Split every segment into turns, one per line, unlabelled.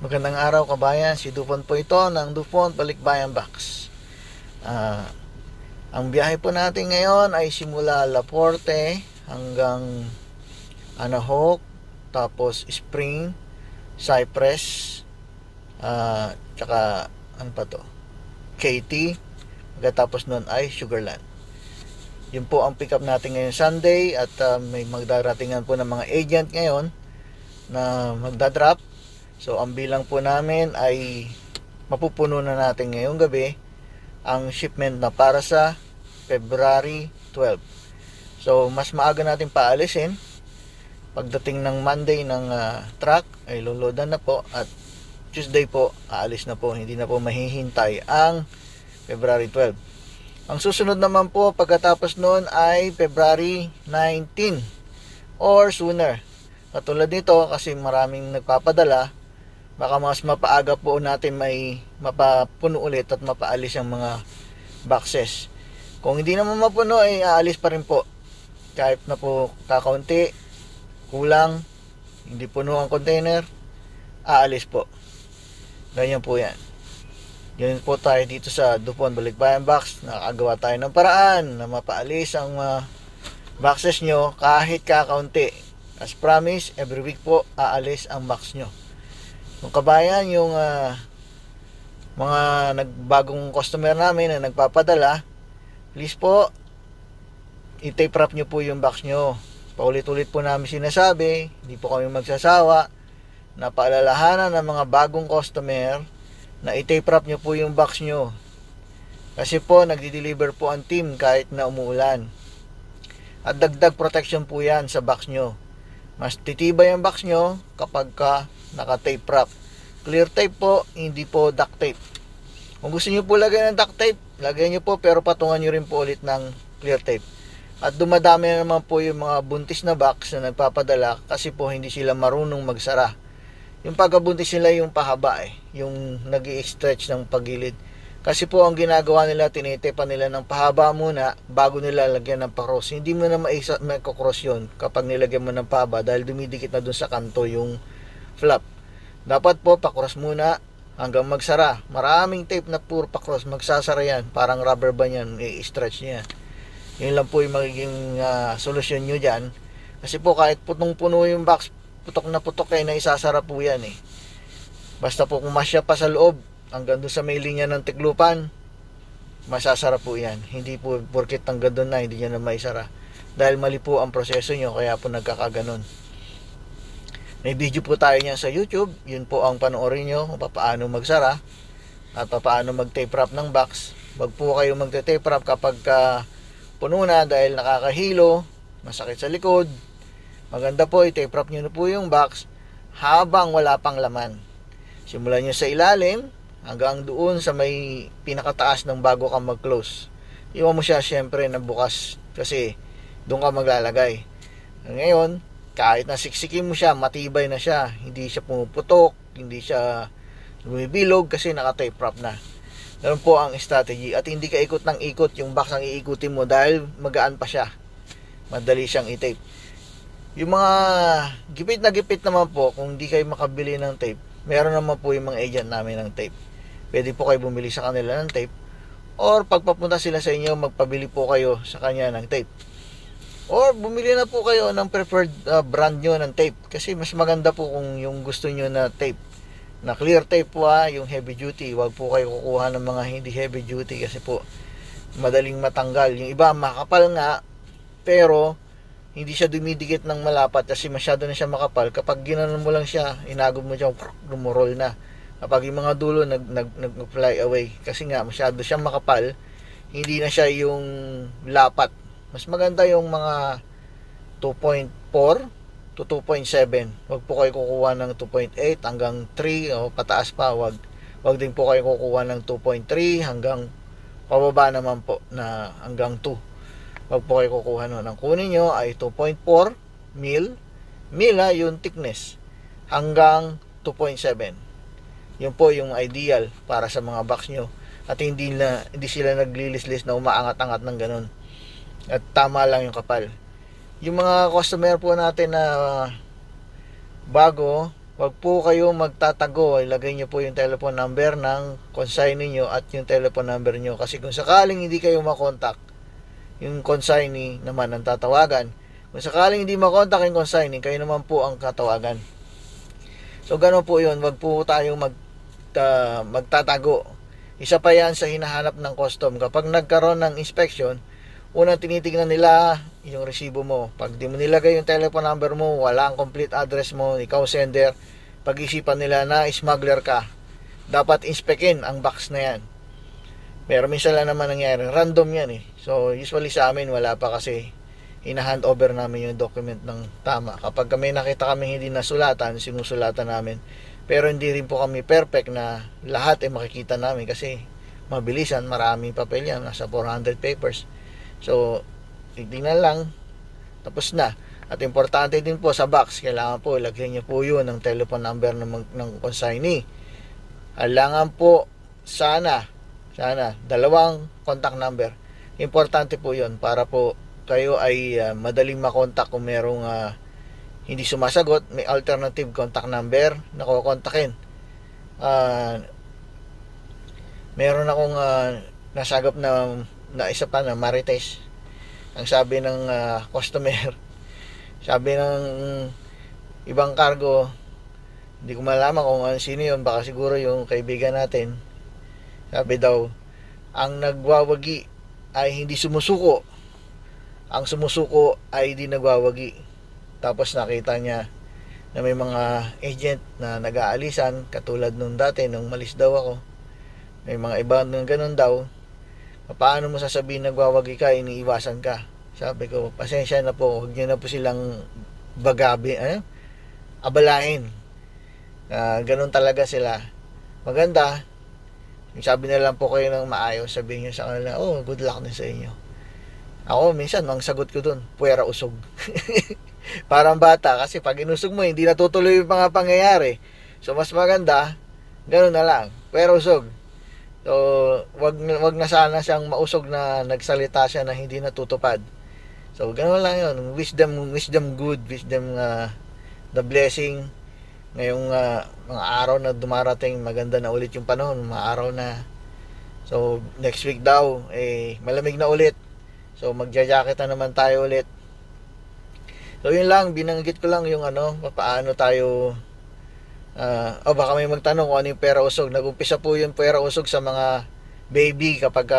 Magandang araw kabayan, si Dupont po ito ng Dupont Balikbayan Box. Ang biyahe po natin ngayon ay simula Laporte hanggang Anahok, tapos Spring, Cypress, tsaka ano pa to? Katy, pagkatapos nun ay Sugarland. Yun po ang pick up natin ngayon Sunday at may magdaratingan po ng mga agent ngayon na magdadrop. So ang bilang po namin ay mapupuno na natin ngayong gabi ang shipment na para sa February 12. So mas maaga natin paalisin. Pagdating ng Monday ng truck ay loloadan na po at Tuesday po aalis na po. Hindi na po mahihintay ang February 12. Ang susunod naman po pagkatapos noon ay February 19 or sooner. Katulad nito kasi maraming nagpapadala, baka mas mapaaga po natin may mapapuno ulit at mapaalis ang mga boxes. Kung hindi naman mapuno ay aalis pa rin po. Kahit na po kakaunti, kulang, hindi puno ang container, aalis po. Ganyan po yan. Ganyan po tayo dito sa Dupont Balikbayan Box. Nakagawa tayo ng paraan na mapaalis ang boxes nyo kahit kakaunti. As promise, every week po aalis ang box nyo. Kung kabayan, yung mga nagbagong customer namin na nagpapadala, please po, i-tape wrap nyo po yung box nyo. Paulit-ulit po namin sinasabi, hindi po kami magsasawa, na paalalahanan ng mga bagong customer na i-tape wrap nyo po yung box nyo. Kasi po, nagdi-deliver po ang team kahit na umuulan. At dagdag protection po yan sa box nyo. Mas titibay ang box nyo kapag naka-tape wrap. Clear tape po, hindi po duct tape. Kung gusto nyo po lagay ng duct tape, lagay nyo po, pero patungan nyo rin po ulit ng clear tape. At dumadami na naman po yung mga buntis na box na nagpapadala kasi po hindi sila marunong magsara. Yung pagkabuntis nila yung pahaba yung nag-i-stretch ng pagilid. Kasi po ang ginagawa nila, tinitepan nila ng pahaba muna bago nila lagyan ng pa-cross. Hindi mo na maiko-cross yun kapag nilagyan mo ng pahaba dahil dumidikit na dun sa kanto yung flap. Dapat po pa-cross muna hanggang magsara. Maraming tape na puro pa-cross, magsasara yan. Parang rubber band yan, i-stretch niya. Yun lang po yung magiging solusyon nyo dyan. Kasi po kahit putong-puno yung box, putok na putok na isasara po yan Basta po kung masya pa sa loob, hanggang doon sa may linya ng tiklupan, masasara po yan. Hindi po porket hanggang doon na, hindi nyo na maisara. Dahil mali po ang proseso nyo, kaya po nagkakaganon. May video po tayo niyan sa YouTube. Yun po ang panoorin nyo kung paano magsara at paano mag-tape wrap ng box. Wag po kayo mag-tape wrap kapag puno na dahil nakakahilo, masakit sa likod. Maganda po, i-tape wrap nyo na po yung box habang wala pang laman. Simulan nyo sa ilalim hanggang doon sa may pinakataas ng bago ka mag-close. Iwan mo siya syempre na bukas kasi doon ka maglalagay. Ngayon, kahit na siksikin mo siya, matibay na siya. Hindi siya pumuputok, hindi siya bumibilog kasi naka-tape wrap na. Ganun po ang strategy. At hindi ka ikot ng ikot yung box ang iikutin mo dahil magaan pa siya. Madali siyang i-tape. Yung mga gipit na gipit naman po, kung hindi kayo makabili ng tape, meron naman po yung mga agent namin ng tape. Pwede po kayo bumili sa kanila ng tape. Or pagpapunta sila sa inyo, magpabili po kayo sa kanya ng tape. Or bumili na po kayo ng preferred brand nyo ng tape. Kasi mas maganda po kung yung gusto nyo na tape, na clear tape po yung heavy duty. Huwag po kayo kukuha ng mga hindi heavy duty kasi po madaling matanggal. Yung iba makapal nga, pero hindi siya dumidikit ng malapat kasi masyado na siya makapal. Kapag ginanon mo lang siya, inagod mo siya, rumurol na. Kapag yung mga dulo nag-fly away. Kasi nga masyado siyang makapal, hindi na siya yung lapat. Mas maganda yung mga 2.4 to 2.7. Huwag po kayo kukuha ng 2.8 hanggang 3 o pataas pa. Huwag din po kayo kukuha ng 2.3 hanggang pababa naman po na hanggang 2. Huwag po kayo kukuha nun. Ang kunin nyo ay 2.4 mil yung thickness hanggang 2.7. Yun po yung ideal para sa mga box nyo. At hindi sila naglilislis na umaangat-angat ng ganun. At tama lang yung kapal. Yung mga customer po natin na bago, Huwag po kayo magtatago. Ilagay nyo po yung telephone number ng consignee nyo at yung telephone number nyo. Kasi kung sakaling hindi kayo makontak, yung consignee naman ang tatawagan. Kung sakaling hindi makontak yung consignee, kayo naman po ang katawagan. So, gano'n po yun. Huwag po tayong magtatago. Isa pa yan sa hinahanap ng custom. Kapag nagkaroon ng inspection, unang tinitingnan nila yung resibo mo. Pag di mo nilagay yung telephone number mo, wala ang complete address mo, ikaw sender, pag-isipan nila na smuggler ka. Dapat inspekin ang box na yan. Pero minsan lang naman nangyari, random yan eh. So usually sa amin wala pa kasi ina-hand over namin yung document ng tama. Kapag kami nakita kami hindi nasulatan, sinusulatan namin. Pero hindi rin po kami perfect na lahat ay makikita namin kasi mabilisan, maraming papel yan, nasa 400 papers. So, tignan lang, tapos na. At importante din po sa box, kailangan po, ilagay niyo po yun ng telephone number ng consignee. Kailangan po, sana, dalawang contact number. Importante po yun, para po kayo ay madaling makontak kung merong hindi sumasagot, may alternative contact number na kukontakin. Meron akong nasagap na isa pa na Marites. Ang sabi ng customer, sabi ng ibang cargo, hindi ko malaman kung sino yun, baka siguro yung kaibigan natin. Sabi daw, ang nagwawagi ay hindi sumusuko, ang sumusuko ay hindi nagwawagi. Tapos nakita niya na may mga agent na nag-aalisan, katulad nung dati nung malis daw ako, may mga iba nung ganun daw. Paano mo sasabihin nagwawagi ka, iniiwasan ka? Sabi ko, pasensya na po, huwag nyo na po silang abalain. Ganun talaga sila. Maganda, sabi na lang po kayo ng maayos, sabihin nyo sa kanila, oh, good luck din sa inyo. Ako, minsan, ang sagot ko dun, puwera usog. Parang bata, kasi pag inusog mo, hindi natutuloy yung mga pangyayari. So, mas maganda, ganun na lang, puwera usog. So, wag na sana siyang mausog na nagsalita siya na hindi natutupad. So, ganoon lang 'yon. Wish them good, wish them the blessing. Ngayong mga araw na dumarating, maganda na ulit yung panahon, mga araw na. So, next week daw malamig na ulit. So, magja-jacket na naman tayo ulit. So, yun lang, binanggit ko lang yung paano tayo baka may magtanong kung ano yung pera usog. Nag-umpisa po yung pera usog sa mga baby kapag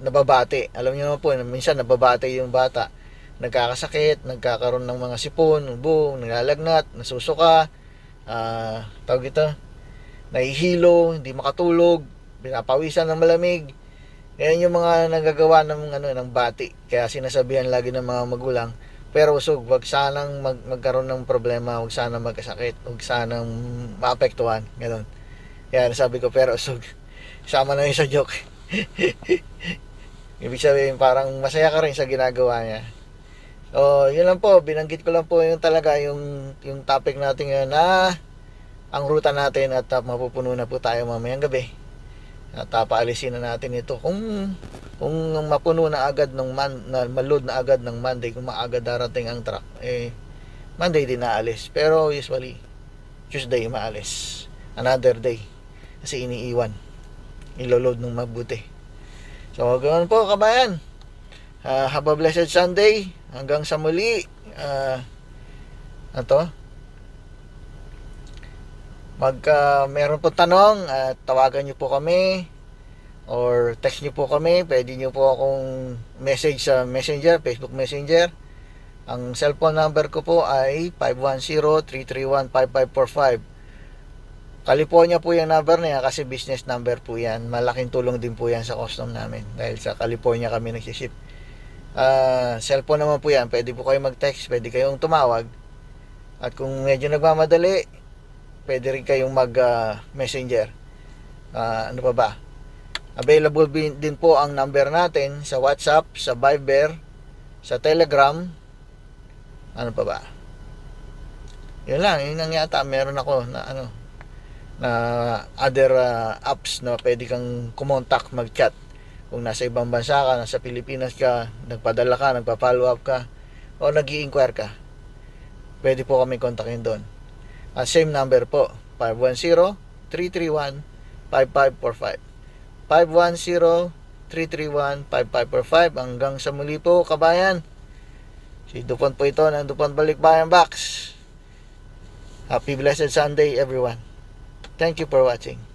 nababate. Alam niyo naman po, minsan nababate yung bata. Nagkakasakit, nagkakaroon ng mga sipon, buong, nilalagnat, nasusuka, tawag ito, nahihilo, hindi makatulog, pinapawisan ng malamig. Yan yung mga nagagawa ng bati. Kaya sinasabihan lagi ng mga magulang, pero usog, wag sanang magkaroon ng problema, wag sanang magkasakit, wag sanang maapektuhan, gano'n. Kaya sabi ko, pero usog, sama na yun sa joke. Ibig sabihin, parang masaya ka rin sa ginagawa niya. So, yun lang po, binanggit ko lang po yung talaga, yung topic natin ngayon na ang ruta natin at mapupuno na po tayo mamayang gabi. At paalisin na natin ito. Kung mapuno na agad maload na agad ng Monday, kung maaga darating ang truck, Monday din naalis. Pero usually Tuesday maalis, another day, kasi iniiwan, iloload ng mabuti. So ganoon po kabayan, have a blessed Sunday, hanggang sa muli. Meron po tanong, tawagan nyo po kami or text nyo po kami. Pwede nyo po akong message sa Messenger, Facebook Messenger. Ang cellphone number ko po ay 510-331-5545. California po yung number na yan kasi business number po yan. Malaking tulong din po yan sa custom namin dahil sa California kami nagsiship. Cellphone naman po yan, pwede po kayo mag-text, pwede kayong tumawag. At kung medyo nagmamadali, pwede rin kayong mag-messenger. Ano pa ba? Available din po ang number natin sa WhatsApp, sa Viber, sa Telegram. Ano pa ba? Yun lang, yun lang yata. Meron ako na other apps na pwede kang kumontak, mag-chat. Kung nasa ibang bansa ka, nasa Pilipinas ka, nagpadala ka, nagpa-follow up ka, o nag-i-inquire ka, pwede po kami kontakin doon. Same number po, 510-331-5545. 510-331-5545. Hanggang sa muli po, kabayan. Si Dupont po ito ng Dupont Balikbayan Box. Happy blessed Sunday, everyone. Thank you for watching.